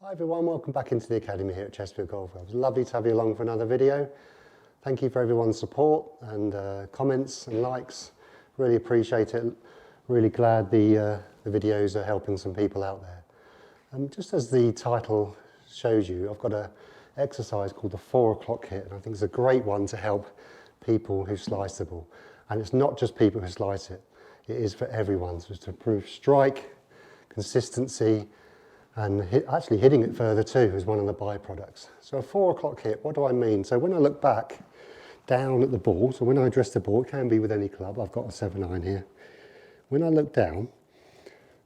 Hi everyone, welcome back into the Academy here at Chesterfield Golf Club. It's lovely to have you along for another video. Thank you for everyone's support and comments and likes. Really appreciate it. Really glad the videos are helping some people out there. Just as the title shows you, I've got an exercise called the 4 o'clock hit, and I think it's a great one to help people who slice the ball. And it's not just people who slice it, it is for everyone. So it's to improve strike, consistency, and actually hitting it further too is one of the byproducts. So a 4 o'clock hit, what do I mean? So when I look back down at the ball, so when I address the ball, it can be with any club, I've got a 7-iron here. When I look down,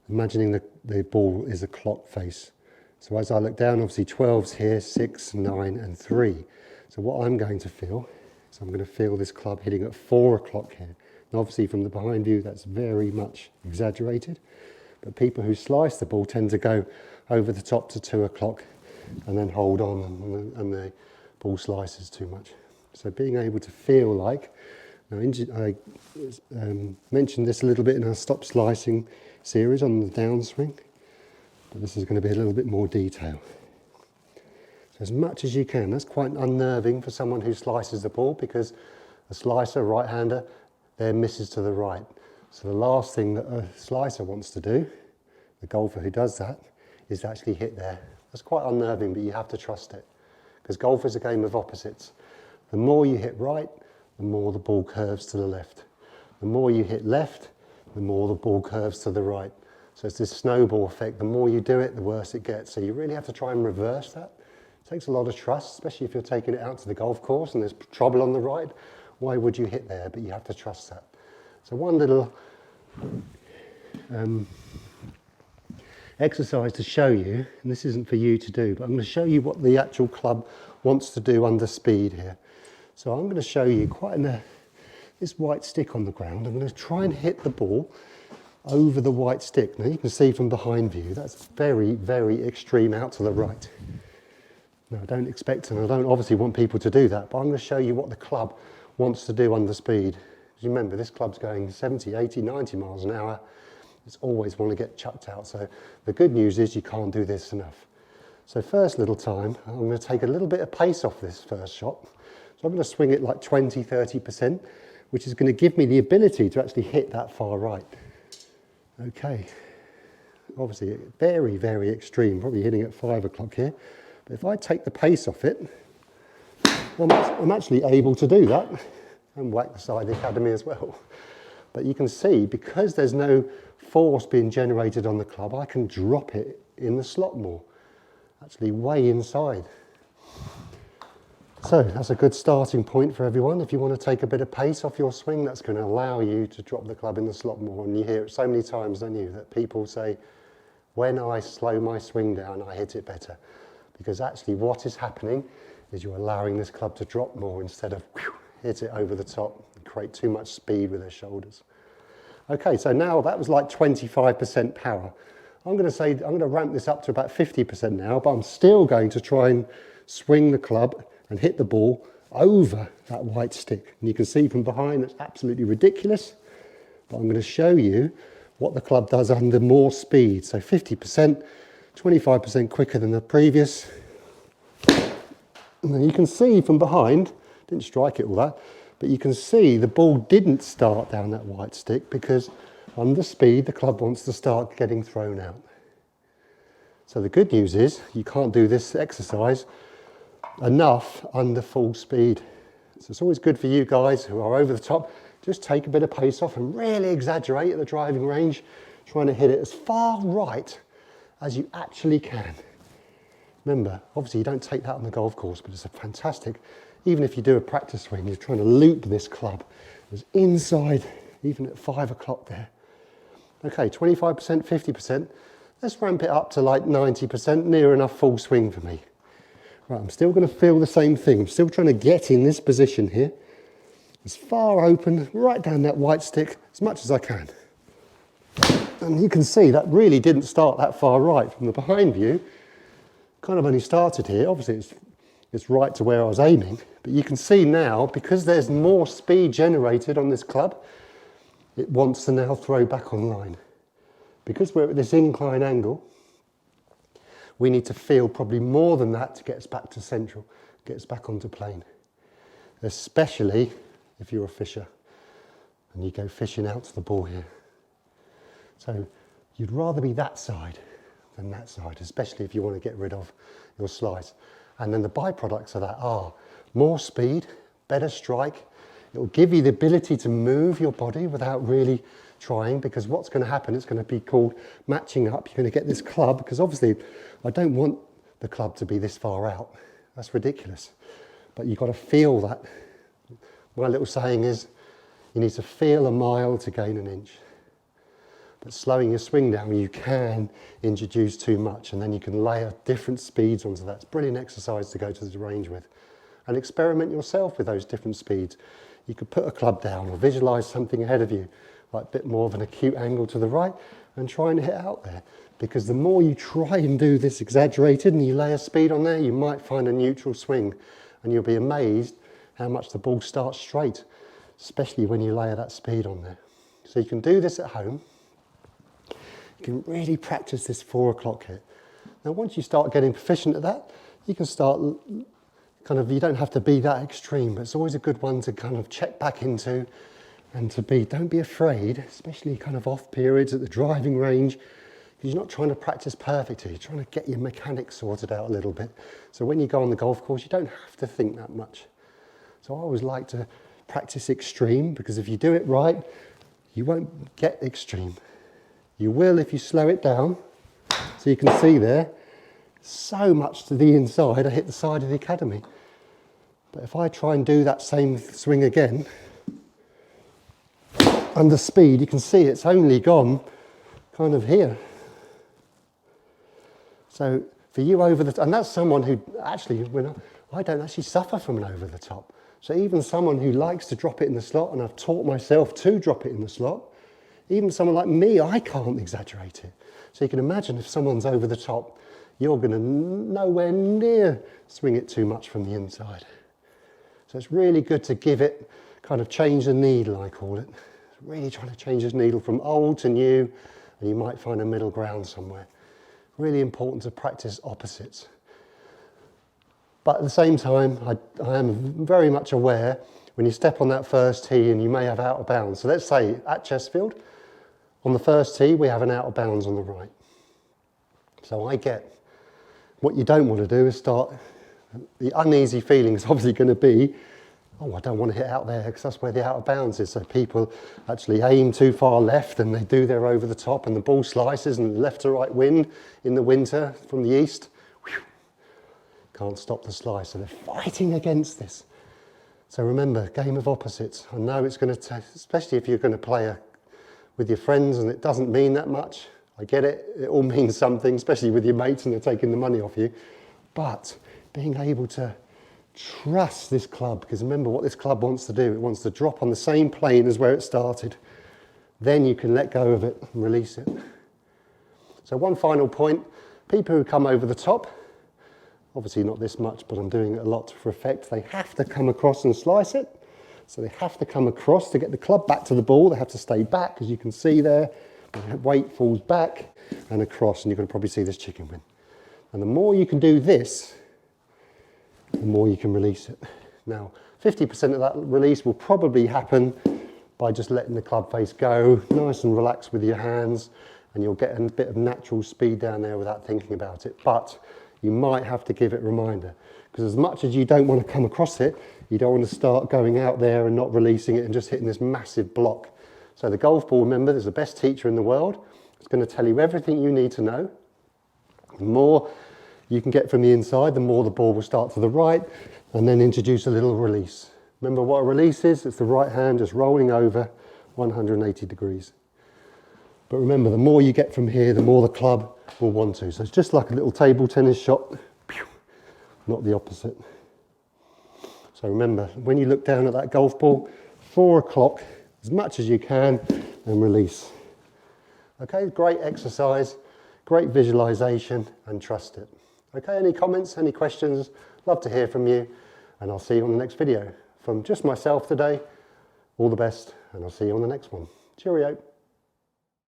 imagining the ball is a clock face. So as I look down, obviously 12's here, 6, 9 and 3. So what I'm going to feel is I'm going to feel this club hitting at 4 o'clock here. And obviously from the behind view, that's very much exaggerated. But people who slice the ball tend to go over the top to 2 o'clock and then hold on and the ball slices too much. So being able to feel like, now I mentioned this a little bit in our stop slicing series on the downswing, but this is going to be a little bit more detail. So as much as you can, that's quite unnerving for someone who slices the ball because a slicer, right-hander, their misses to the right. So the last thing that a slicer wants to do, the golfer who does that, is to actually hit there. That's quite unnerving, but you have to trust it. Because golf is a game of opposites. The more you hit right, the more the ball curves to the left. The more you hit left, the more the ball curves to the right. So it's this snowball effect. The more you do it, the worse it gets. So you really have to try and reverse that. It takes a lot of trust, especially if you're taking it out to the golf course and there's trouble on the right. Why would you hit there? But you have to trust that. So one little exercise to show you, and this isn't for you to do, but I'm going to show you what the actual club wants to do under speed here. So I'm going to show you this white stick on the ground. I'm going to try and hit the ball over the white stick. Now you can see from behind view, that's very, very extreme out to the right. Now I don't expect, and I don't obviously want people to do that, but I'm going to show you what the club wants to do under speed. You remember, this club's going 70, 80, 90 miles an hour. It's always want to get chucked out. So the good news is you can't do this enough. So first little time, I'm going to take a little bit of pace off this first shot. So I'm going to swing it like 20, 30%, which is going to give me the ability to actually hit that far right. Okay. Obviously very, very extreme, probably hitting at 5 o'clock here. But if I take the pace off it, I'm actually able to do that. And whack the side of the Academy as well. But you can see, because there's no force being generated on the club, I can drop it in the slot more, actually way inside. So that's a good starting point for everyone. If you want to take a bit of pace off your swing, that's going to allow you to drop the club in the slot more. And you hear it so many times, don't you, that people say, when I slow my swing down, I hit it better. Because actually what is happening is you're allowing this club to drop more instead of hit it over the top and create too much speed with their shoulders. Okay, so now that was like 25% power. I'm going to ramp this up to about 50% now, but I'm still going to try and swing the club and hit the ball over that white stick. And you can see from behind it's absolutely ridiculous, but I'm going to show you what the club does under more speed. So 50%, 25% quicker than the previous. And then you can see from behind, didn't strike it all that, but you can see the ball didn't start down that white stick because under speed the club wants to start getting thrown out. So the good news is you can't do this exercise enough under full speed. So it's always good for you guys who are over the top, just take a bit of pace off and really exaggerate at the driving range, trying to hit it as far right as you actually can. Remember, obviously you don't take that on the golf course, but it's a fantastic, even if you do a practice swing, you're trying to loop this club. It's inside, even at 5 o'clock there. Okay, 25%, 50%. Let's ramp it up to like 90%, near enough full swing for me. Right, I'm still going to feel the same thing. I'm still trying to get in this position here, as far open, right down that white stick, as much as I can. And you can see that really didn't start that far right from the behind view. Kind of only started here. Obviously it's right to where I was aiming, but you can see now, because there's more speed generated on this club, it wants to now throw back on line. Because we're at this incline angle, We need to feel probably more than that to get us back to central, get us back onto plane. Especially if you're a fisher and you go fishing out to the ball here. So you'd rather be that side than that side, especially if you want to get rid of your slice. And then the byproducts of that are more speed, better strike. It will give you the ability to move your body without really trying, because what's going to happen, it's going to be called matching up. You're going to get this club, because obviously I don't want the club to be this far out. That's ridiculous. But you've got to feel that. My little saying is, you need to feel a mile to gain an inch. But slowing your swing down, you can introduce too much, and then you can layer different speeds onto that. It's a brilliant exercise to go to the range with. And experiment yourself with those different speeds. You could put a club down or visualise something ahead of you, like a bit more of an acute angle to the right, and try and hit out there. Because the more you try and do this exaggerated and you layer speed on there, you might find a neutral swing, and you'll be amazed how much the ball starts straight, especially when you layer that speed on there. So you can do this at home. You can really practice this 4 o'clock hit. Now once you start getting proficient at that, you can start kind of, you don't have to be that extreme, but it's always a good one to kind of check back into, and to be, don't be afraid, especially kind of off periods at the driving range, because you're not trying to practice perfectly, you're trying to get your mechanics sorted out a little bit. So when you go on the golf course, you don't have to think that much. So I always like to practice extreme, because if you do it right, you won't get extreme. You will if you slow it down. So you can see there, so much to the inside, I hit the side of the academy. But if I try and do that same swing again, under speed, you can see it's only gone kind of here. So for you over the top, and that's someone who actually, when I don't actually suffer from an over the top. So even someone who likes to drop it in the slot, and I've taught myself to drop it in the slot, even someone like me, I can't exaggerate it. So you can imagine if someone's over the top, you're going to nowhere near swing it too much from the inside. So it's really good to give it, kind of change the needle, I call it. Really trying to change this needle from old to new, and you might find a middle ground somewhere. Really important to practice opposites. But at the same time, I am very much aware when you step on that first tee and you may have out of bounds. So let's say at Chesterfield, on the first tee, we have an out of bounds on the right. So I get, what you don't want to do is start, the uneasy feeling is obviously going to be, oh, I don't want to hit out there because that's where the out of bounds is. So people actually aim too far left and they do their over the top, and the ball slices, and left to right wind in the winter from the east. Whew, can't stop the slice. So they're fighting against this. So remember, game of opposites. I know it's going to take, especially if you're going to play with your friends and it doesn't mean that much. I get it. It all means something, especially with your mates and they're taking the money off you. But being able to trust this club, because remember what this club wants to do. It wants to drop on the same plane as where it started. Then you can let go of it and release it. So one final point, people who come over the top, obviously not this much, but I'm doing it a lot for effect, they have to come across and slice it. So they have to come across to get the club back to the ball. They have to stay back, as you can see there. The weight falls back and across, and you can probably see this chicken wing. And the more you can do this, the more you can release it. Now, 50% of that release will probably happen by just letting the club face go, nice and relaxed with your hands, and you'll get a bit of natural speed down there without thinking about it. But you might have to give it a reminder, because as much as you don't want to come across it, you don't want to start going out there and not releasing it and just hitting this massive block. So the golf ball, remember, is the best teacher in the world. It's going to tell you everything you need to know. The more you can get from the inside, the more the ball will start to the right, and then introduce a little release. Remember what a release is? It's the right hand just rolling over 180 degrees. But remember, the more you get from here, the more the club will want to. So it's just like a little table tennis shot, not the opposite. So remember, when you look down at that golf ball, 4 o'clock, as much as you can, and release. Okay, great exercise, great visualization, and trust it. Okay, any comments, any questions? Love to hear from you, and I'll see you on the next video. From just myself today, all the best, and I'll see you on the next one. Cheerio.